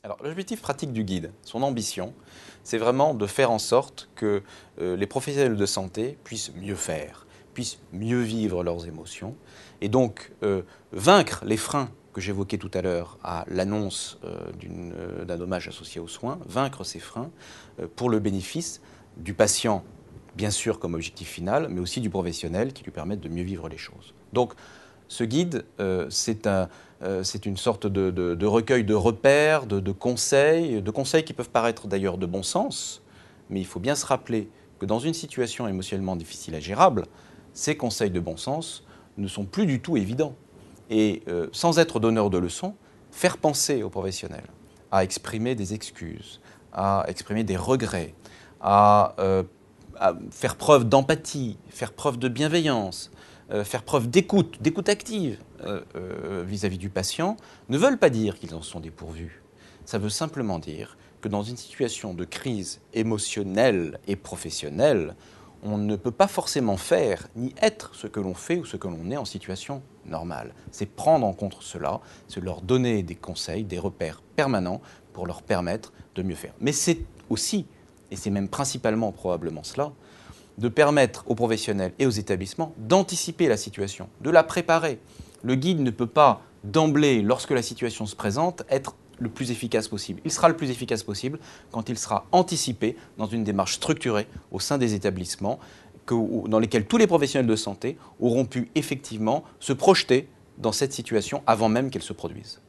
Alors, l'objectif pratique du guide, son ambition, c'est vraiment de faire en sorte que les professionnels de santé puissent mieux faire, puissent mieux vivre leurs émotions, et donc vaincre les freins que j'évoquais tout à l'heure à l'annonce d'un dommage associé aux soins, vaincre ces freins pour le bénéfice du patient, bien sûr comme objectif final, mais aussi du professionnel qui lui permettent de mieux vivre les choses. Donc, ce guide, c'est une sorte de recueil de repères, de conseils qui peuvent paraître d'ailleurs de bon sens, mais il faut bien se rappeler que dans une situation émotionnellement difficile à gérable, ces conseils de bon sens ne sont plus du tout évidents. Et sans être donneur de leçons, faire penser aux professionnels à exprimer des excuses, à exprimer des regrets, à faire preuve d'empathie, faire preuve de bienveillance, faire preuve d'écoute active vis-à-vis du patient, ne veulent pas dire qu'ils en sont dépourvus. Ça veut simplement dire que dans une situation de crise émotionnelle et professionnelle, on ne peut pas forcément faire ni être ce que l'on fait ou ce que l'on est en situation normale. C'est prendre en compte cela, c'est leur donner des conseils, des repères permanents pour leur permettre de mieux faire. Mais c'est aussi, et c'est même principalement probablement cela, de permettre aux professionnels et aux établissements d'anticiper la situation, de la préparer. Le guide ne peut pas d'emblée, lorsque la situation se présente, être le plus efficace possible. Il sera le plus efficace possible quand il sera anticipé dans une démarche structurée au sein des établissements dans lesquels tous les professionnels de santé auront pu effectivement se projeter dans cette situation avant même qu'elle se produise.